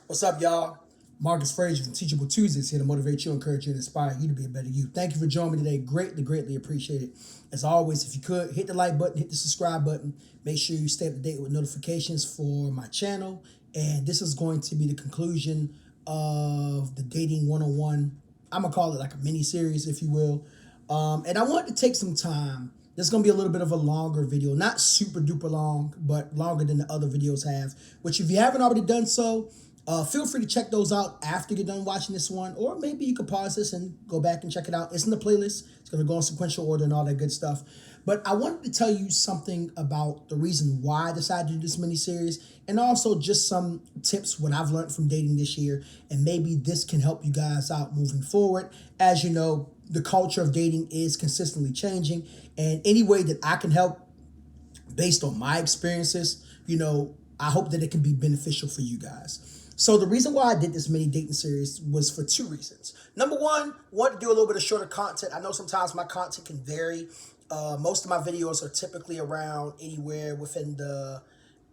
What's up, y'all? Marcus Frazier from Teachable Tuesdays here to motivate you, encourage you, and inspire you to be a better you. Thank you for joining me today. Greatly appreciate it. As always, if you could, hit the like button, hit the subscribe button. Make sure you stay up to date with notifications for my channel. And this is going to be the conclusion of the Dating 101. I'm going to call it like a mini series, if you will. And I want to take some time. This is going to be a little bit of a longer video, not super duper long, but longer than the other videos have, which if you haven't already done so, feel free to check those out after you're done watching this one, or maybe you could pause this and go back and check it out. It's in the playlist. It's going to go in sequential order and all that good stuff. But I wanted to tell you something about the reason why I decided to do this mini series, and also just some tips what I've learned from dating this year, and maybe this can help you guys out moving forward. As you know, the culture of dating is consistently changing, and any way that I can help based on my experiences, I hope that it can be beneficial for you guys. So the reason why I did this mini dating series was for two reasons. Number one, wanted to do a little bit of shorter content. I know sometimes my content can vary. Most of my videos are typically around anywhere within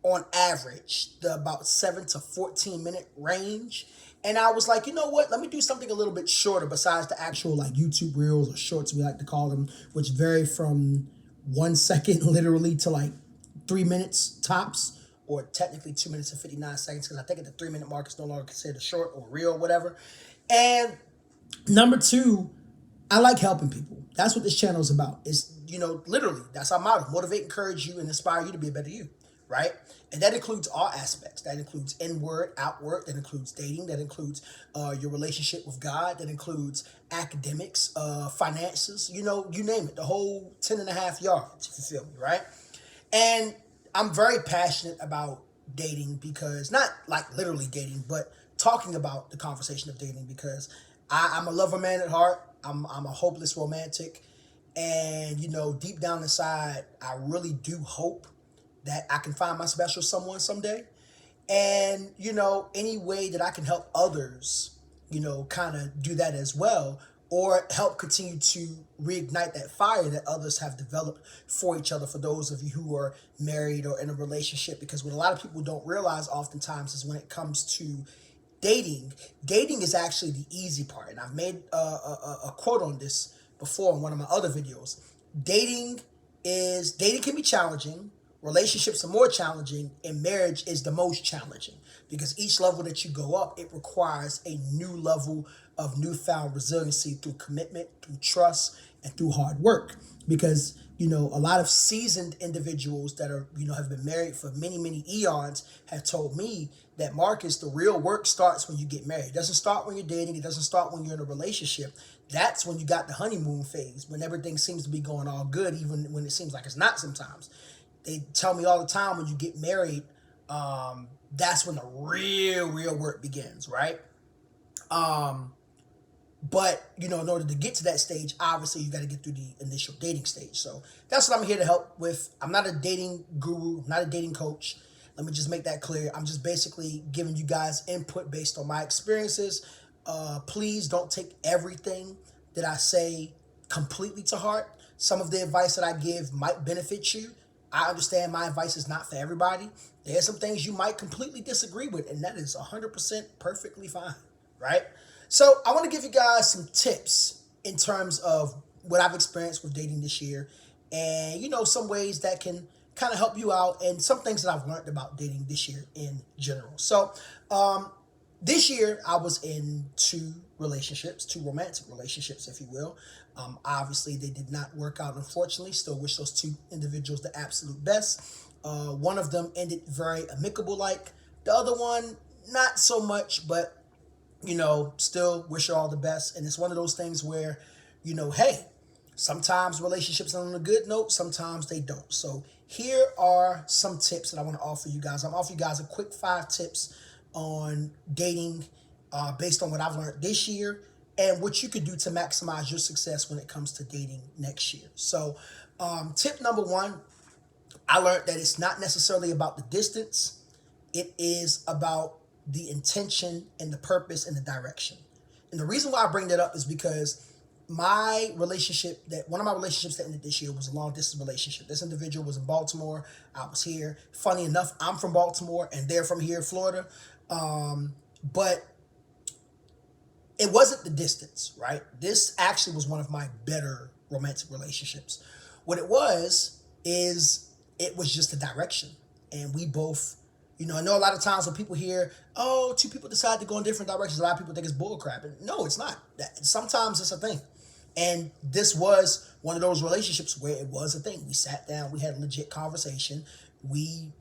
on average, the about 7 to 14 minute range. And I was like, you know what? Let me do something a little bit shorter besides the actual like YouTube reels or shorts, we like to call them, which vary from 1 second literally to like 3 minutes tops, or technically 2 minutes and 59 seconds, because I think at the 3 minute mark it's no longer considered a short or reel or whatever. And number two, I like helping people. That's what this channel is about. It's, literally, that's our motto: motivate, encourage you, and inspire you to be a better you, right? And that includes all aspects. That includes inward, outward. That includes dating. That includes your relationship with God. That includes academics, finances, you name it. The whole 10 and a half yards, if you feel me, right? And I'm very passionate about dating, because not like literally dating, but talking about the conversation of dating, because I'm a lover man at heart. I'm a hopeless romantic. And, deep down inside, I really do hope that I can find my special someone someday. And, any way that I can help others, kind of do that as well, or help continue to reignite that fire that others have developed for each other, for those of you who are married or in a relationship. Because what a lot of people don't realize oftentimes is when it comes to dating is actually the easy part. And I've made a quote on this before in one of my other videos. Dating can be challenging, relationships are more challenging, and marriage is the most challenging, because each level that you go up, it requires a new level of newfound resiliency through commitment, through trust, and through hard work. Because a lot of seasoned individuals that are have been married for many eons have told me that, Marcus, the real work starts when you get married. It doesn't start when you're dating. It doesn't start when you're in a relationship. That's when you got the honeymoon phase, when everything seems to be going all good, even when it seems like it's not sometimes. They tell me all the time, when you get married, that's when the real work begins, right? But, in order to get to that stage, obviously you got to get through the initial dating stage. So that's what I'm here to help with. I'm not a dating guru, I'm not a dating coach. Let me just make that clear. I'm just basically giving you guys input based on my experiences. Please don't take everything that I say completely to heart. Some of the advice that I give might benefit you. I understand my advice is not for everybody. There's some things you might completely disagree with, and that is 100% perfectly fine, right? So I want to give you guys some tips in terms of what I've experienced with dating this year, and, some ways that can kind of help you out, and some things that I've learned about dating this year in general. So this year I was in two romantic relationships, if you will. Obviously, they did not work out, unfortunately. Still wish those two individuals the absolute best. One of them ended very amicable like. The other one, not so much, but, still wish her all the best. And it's one of those things where, hey, sometimes relationships are on a good note, sometimes they don't. So here are some tips that I want to offer you guys. I'm offering you guys a quick 5 tips on dating based on what I've learned this year, and what you could do to maximize your success when it comes to dating next year. So tip number 1, I learned that it's not necessarily about the distance. It is about the intention and the purpose and the direction. And the reason why I bring that up is because one of my relationships that ended this year was a long distance relationship. This individual was in Baltimore. I was here. Funny enough, I'm from Baltimore and they're from here, Florida. But it wasn't the distance, right? This actually was one of my better romantic relationships. What it was is it was just a direction. And we both, I know a lot of times when people hear, oh, two people decide to go in different directions, a lot of people think it's bullcrap. And no, it's not. Sometimes it's a thing. And this was one of those relationships where it was a thing. We sat down, we had a legit conversation. We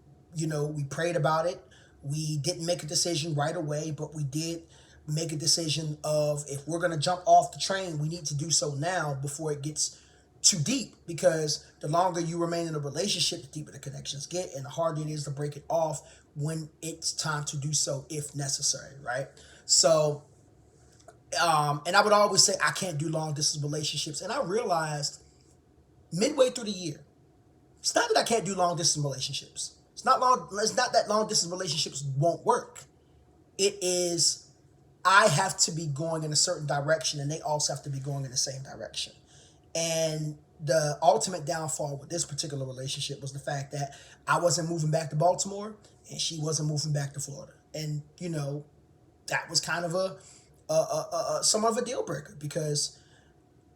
prayed about it. We didn't make a decision right away, but we did make a decision of, if we're going to jump off the train, we need to do so now before it gets too deep, because the longer you remain in a relationship, the deeper the connections get and the harder it is to break it off when it's time to do so, if necessary, right? So, and I would always say I can't do long distance relationships. And I realized midway through the year, it's not that I can't do long distance relationships. It's not that long distance relationships won't work. It is, I have to be going in a certain direction and they also have to be going in the same direction. And the ultimate downfall with this particular relationship was the fact that I wasn't moving back to Baltimore and she wasn't moving back to Florida. And, that was kind of somewhat of a deal breaker, because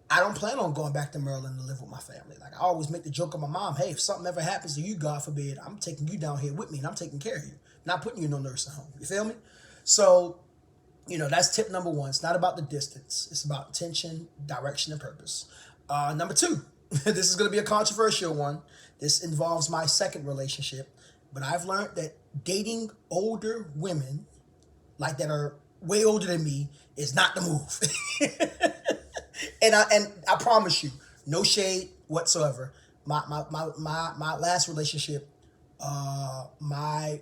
I don't plan on going back to Maryland to live with my family. Like, I always make the joke of my mom, hey, if something ever happens to you, God forbid, I'm taking you down here with me and I'm taking care of you. Not putting you in no nursing home. You feel me? So, that's tip number one. It's not about the distance. It's about intention, direction, and purpose. Number two, this is going to be a controversial one. This involves my second relationship. But I've learned that dating older women, like that are way older than me, is not the move. And I promise you, no shade whatsoever. My last relationship, my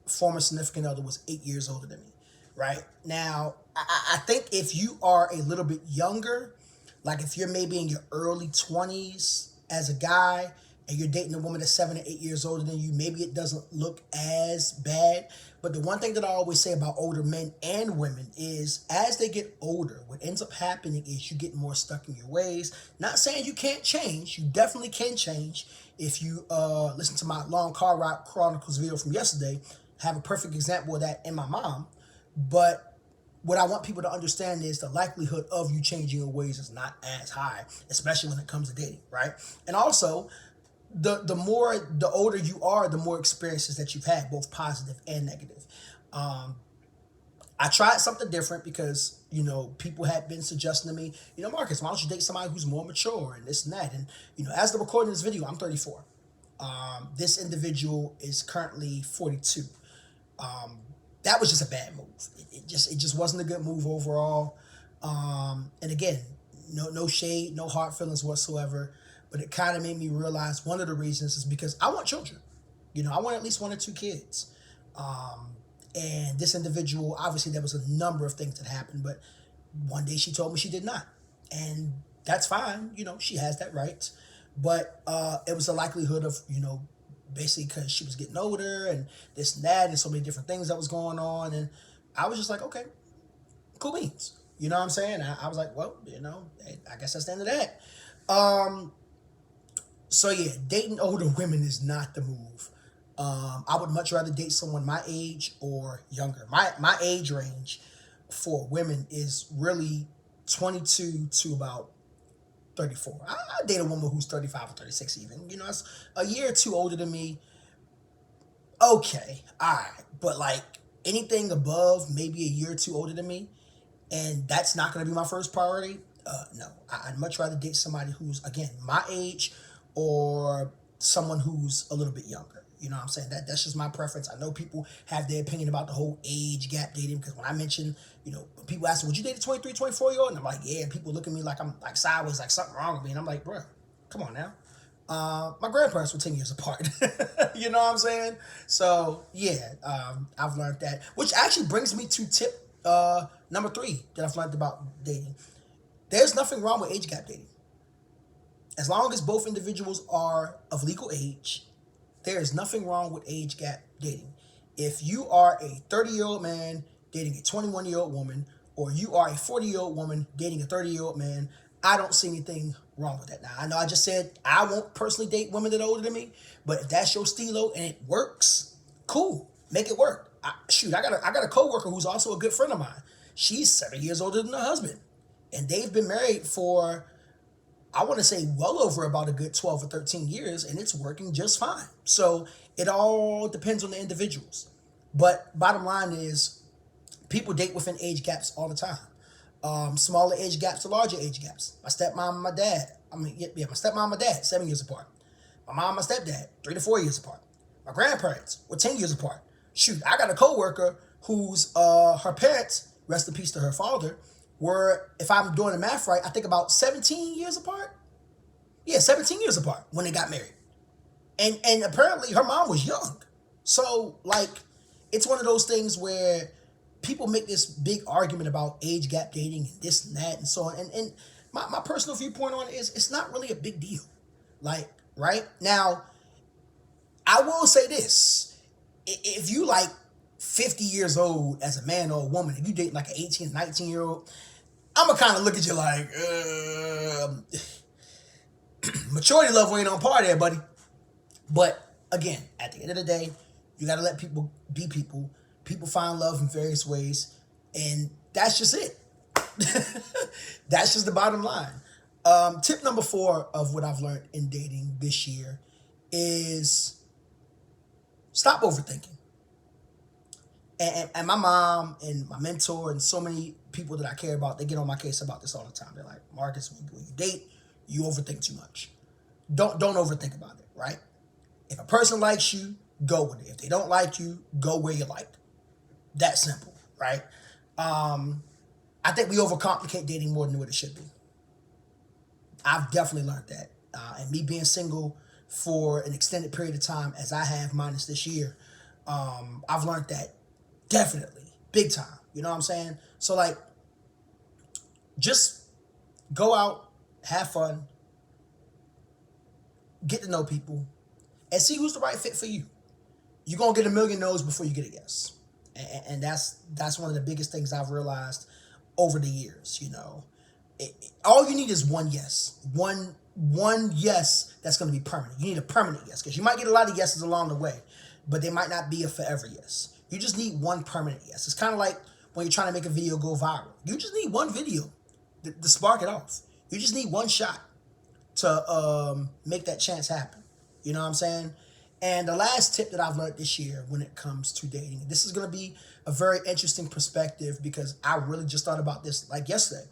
former significant other was 8 years older than me. Right now, I think if you are a little bit younger, like if you're maybe in your early 20s as a guy and you're dating a woman that's 7 or 8 years older than you, maybe it doesn't look as bad. But the one thing that I always say about older men and women is, as they get older, what ends up happening is you get more stuck in your ways. Not saying you can't change. You definitely can change. If you listen to my Long Car Ride Chronicles video from yesterday, I have a perfect example of that in my mom. But what I want people to understand is the likelihood of you changing your ways is not as high, especially when it comes to dating, right? And also, the older you are, the more experiences that you've had, both positive and negative. I tried something different because, people had been suggesting to me, Marcus, why don't you date somebody who's more mature and this and that? And, as the recording of this video, I'm 34. This individual is currently 42. That was just a bad move. It just wasn't a good move overall. And again, no shade, no hard feelings whatsoever. But it kind of made me realize one of the reasons is because I want children. I want at least 1 or 2 kids. And this individual, obviously there was a number of things that happened, but one day she told me she did not. And that's fine. She has that right. But it was a likelihood of, basically because she was getting older and this and that and so many different things that was going on. And I was just like, okay, cool beans. You know what I'm saying? I was like, well, I guess that's the end of that. So yeah, dating older women is not the move. I would much rather date someone my age or younger. My age range for women is really 22 to about 34. I date a woman who's 35 or 36 even. It's a year or two older than me. Okay, all right. But like anything above maybe a year or two older than me, and that's not going to be my first priority, no. I'd much rather date somebody who's, again, my age or someone who's a little bit younger. You know what I'm saying? That's just my preference. I know people have their opinion about the whole age gap dating, because when I mention, people ask me, would you date a 23, 24-year-old? And I'm like, yeah. And people look at me like I'm like sideways, like something wrong with me. And I'm like, bro, come on now. My grandparents were 10 years apart. You know what I'm saying? So, yeah, I've learned that. Which actually brings me to tip number 3 that I've learned about dating. There's nothing wrong with age gap dating. As long as both individuals are of legal age, there is nothing wrong with age gap dating. If you are a 30-year-old man dating a 21-year-old woman, or you are a 40-year-old woman dating a 30-year-old man, I don't see anything wrong with that. Now, I know I just said I won't personally date women that are older than me, but if that's your stilo and it works, cool, make it work. I got a coworker who's also a good friend of mine. She's 7 years older than her husband, and they've been married for, I want to say, well over about a good 12 or 13 years, and it's working just fine. So it all depends on the individuals. But bottom line is, people date within age gaps all the time. Smaller age gaps to larger age gaps. My stepmom and my dad, my stepmom and my dad, 7 years apart. My mom and my stepdad, 3 to 4 years apart. My grandparents were 10 years apart. Shoot, I got a coworker whose her parents, rest in peace to her father, were, if I'm doing the math right, I think about 17 years apart. Yeah, 17 years apart when they got married. And apparently her mom was young. So, like, it's one of those things where people make this big argument about age gap dating and this and that and so on. And my personal viewpoint on it is, it's not really a big deal. Like, right? Now, I will say this. If you like 50 years old as a man or a woman, if you date like an 18, 19-year-old, I'm going to kind of look at you like, maturity level ain't on par there, buddy. But again, at the end of the day, you got to let people be people. People find love in various ways, and that's just it. That's just the bottom line. Tip number 4 of what I've learned in dating this year is stop overthinking. And my mom and my mentor and so many people that I care about, they get on my case about this all the time. They're like, Marcus, when you date, you overthink too much. Don't overthink about it, right? If a person likes you, go with it. If they don't like you, go where you like. That simple, right? I think we overcomplicate dating more than what it should be. I've definitely learned that. And me being single for an extended period of time, as I have minus this year, I've learned that definitely, big time. You know what I'm saying? So, like, just go out, have fun, get to know people, and see who's the right fit for you. You're going to get a million no's before you get a yes. And that's one of the biggest things I've realized over the years, you know. All you need is one yes. One yes that's going to be permanent. You need a permanent yes, because you might get a lot of yeses along the way, but they might not be a forever yes. You just need one permanent yes. It's kind of like when you're trying to make a video go viral. You just need one video to spark it off. You just need one shot to make that chance happen. You know what I'm saying? And the last tip that I've learned this year when it comes to dating, this is going to be a very interesting perspective because I really just thought about this like yesterday.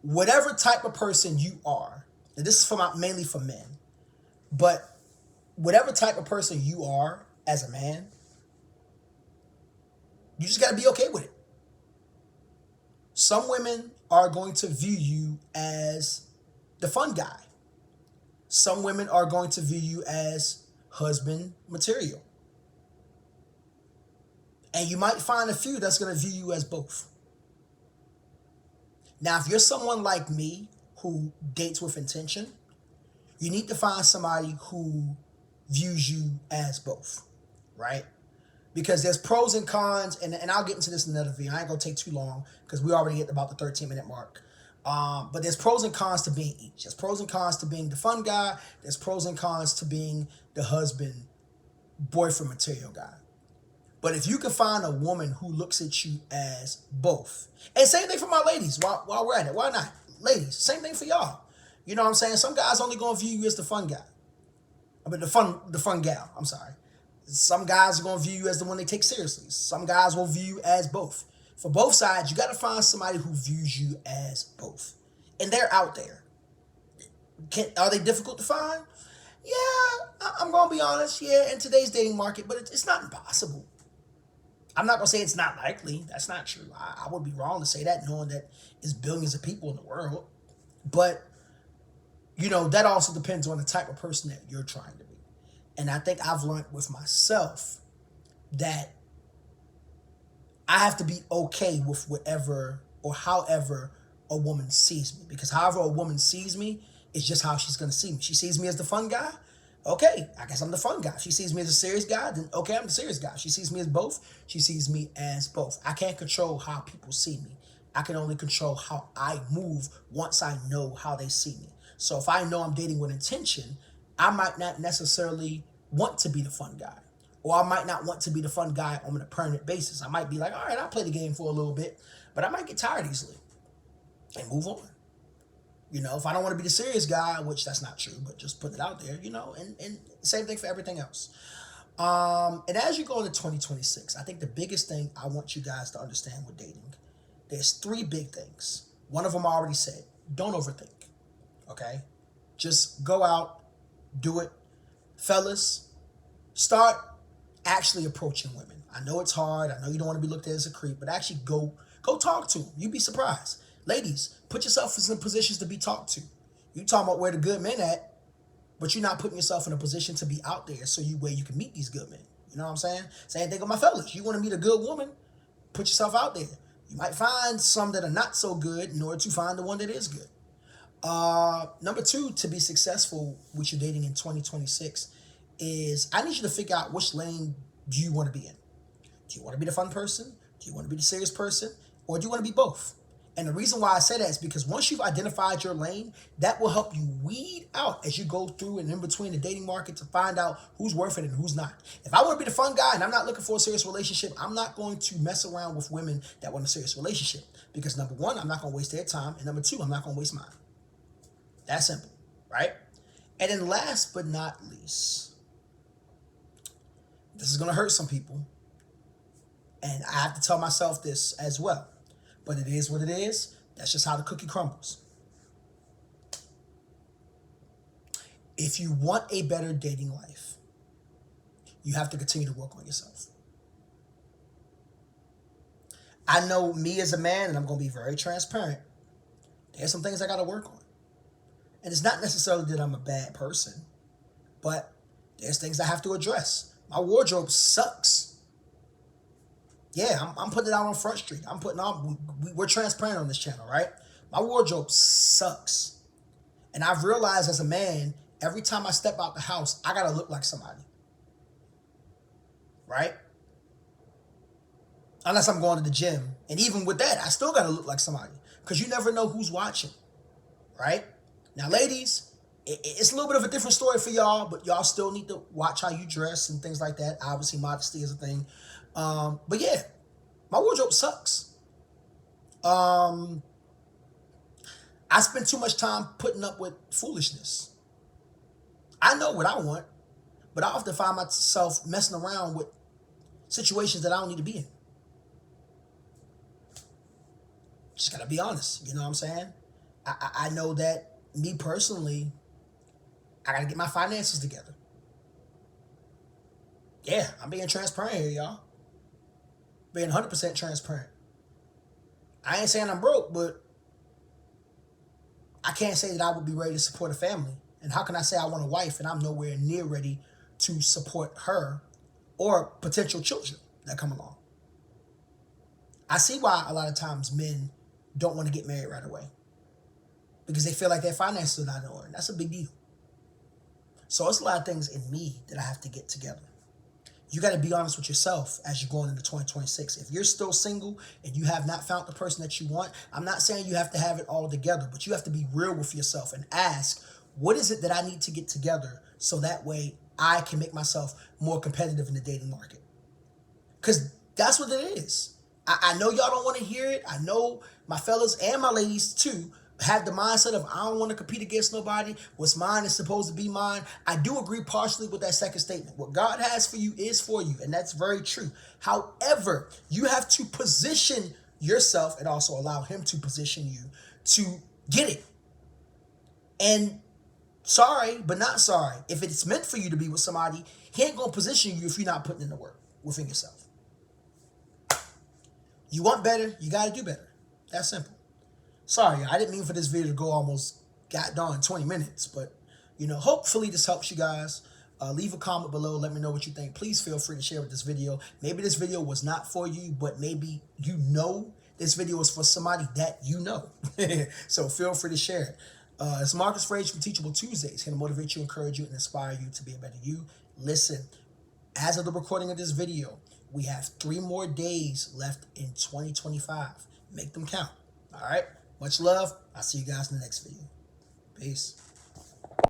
Whatever type of person you are, and this is mainly for men, but whatever type of person you are as a man, you just got to be okay with it. Some women are going to view you as the fun guy. Some women are going to view you as husband material. And you might find a few that's going to view you as both. Now, if you're someone like me who dates with intention, you need to find somebody who views you as both, right? Because there's pros and cons, and I'll get into this in another video. I ain't going to take too long because we already hit about the 13-minute mark. But there's pros and cons to being each. There's pros and cons to being the fun guy. There's pros and cons to being the husband, boyfriend material guy. But if you can find a woman who looks at you as both, and same thing for my ladies, while we're at it, why not? Ladies, same thing for y'all. You know what I'm saying? Some guys only gonna view you as the fun guy. I mean, the fun gal, I'm sorry. Some guys are gonna view you as the one they take seriously. Some guys will view you as both. For both sides, you gotta find somebody who views you as both. And they're out there. Are they difficult to find? Yeah, I'm gonna be honest, yeah, in today's dating market, but it's not impossible. I'm not going to say it's not likely. That's not true. I would be wrong to say that, knowing that there's billions of people in the world. But, you know, that also depends on the type of person that you're trying to be. And I think I've learned with myself that I have to be okay with whatever or however a woman sees me. Because however a woman sees me is just how she's going to see me. She sees me as the fun guy. Okay, I guess I'm the fun guy. She sees me as a serious guy, then okay, I'm the serious guy. She sees me as both. She sees me as both. I can't control how people see me. I can only control how I move once I know how they see me. So if I know I'm dating with intention, I might not necessarily want to be the fun guy. Or I might not want to be the fun guy on a permanent basis. I might be like, all right, I'll play the game for a little bit, but I might get tired easily and move on. If I don't want to be the serious guy, which that's not true, but just put it out there, and same thing for everything else. And as you go into 2026, I think the biggest thing I want you guys to understand with dating, there's 3 big things. One of them I already said. Don't overthink. Okay? Just go out, do it. Fellas, start actually approaching women. I know it's hard. I know you don't want to be looked at as a creep, but actually go talk to them. You'd be surprised. Ladies, put yourself in positions to be talked to. You talking about where the good men at, but you're not putting yourself in a position to be out there where you can meet these good men. You know what I'm saying? Same thing with my fellas. You want to meet a good woman, put yourself out there. You might find some that are not so good in order to find the one that is good. Number 2, to be successful with your dating in 2026 is I need you to figure out which lane do you want to be in. Do you want to be the fun person? Do you want to be the serious person? Or do you want to be both? And the reason why I say that is because once you've identified your lane, that will help you weed out as you go through and in between the dating market to find out who's worth it and who's not. If I want to be the fun guy and I'm not looking for a serious relationship, I'm not going to mess around with women that want a serious relationship. Because number 1, I'm not going to waste their time. And number 2, I'm not going to waste mine. That's simple, right? And then last but not least, this is going to hurt some people. And I have to tell myself this as well. But it is what it is. That's just how the cookie crumbles. If you want a better dating life, you have to continue to work on yourself. I know me as a man, and I'm going to be very transparent, there's some things I got to work on. And it's not necessarily that I'm a bad person, but there's things I have to address. My wardrobe sucks. Yeah, I'm putting it out on Front Street. We're transparent on this channel, right? My wardrobe sucks. And I've realized as a man, every time I step out the house, I got to look like somebody. Right? Unless I'm going to the gym. And even with that, I still got to look like somebody. Because you never know who's watching. Right? Now, ladies, it's a little bit of a different story for y'all, but y'all still need to watch how you dress and things like that. Obviously, modesty is a thing. But yeah, my wardrobe sucks. I spend too much time putting up with foolishness. I know what I want, but I often find myself messing around with situations that I don't need to be in. Just gotta be honest, you know what I'm saying? I know that me personally, I gotta get my finances together. Yeah, I'm being transparent here, y'all. Being 100% transparent. I ain't saying I'm broke, but I can't say that I would be ready to support a family. And how can I say I want a wife and I'm nowhere near ready to support her or potential children that come along? I see why a lot of times men don't want to get married right away. Because they feel like their finances are not in order. That's a big deal. So it's a lot of things in me that I have to get together. You got to be honest with yourself as you're going into 2026. If you're still single and you have not found the person that you want, I'm not saying you have to have it all together, but you have to be real with yourself and ask, what is it that I need to get together so that way I can make myself more competitive in the dating market? Because that's what it is. I know y'all don't want to hear it. I know my fellas and my ladies too have the mindset of I don't want to compete against nobody. What's mine is supposed to be mine. I do agree partially with that second statement. What God has for you is for you, and that's very true. However, you have to position yourself and also allow him to position you to get it. And sorry, but not sorry. If it's meant for you to be with somebody, he ain't going to position you if you're not putting in the work within yourself. You want better, you got to do better. That's simple. Sorry, I didn't mean for this video to go almost goddamn 20 minutes, but, hopefully this helps you guys. Leave a comment below. Let me know what you think. Please feel free to share with this video. Maybe this video was not for you, but maybe this video is for somebody that you know. So feel free to share it. It's Marcus Frage from Teachable Tuesdays, here to motivate you, encourage you, and inspire you to be a better you. Listen, as of the recording of this video, we have 3 more days left in 2025. Make them count. All right? Much love. I'll see you guys in the next video. Peace.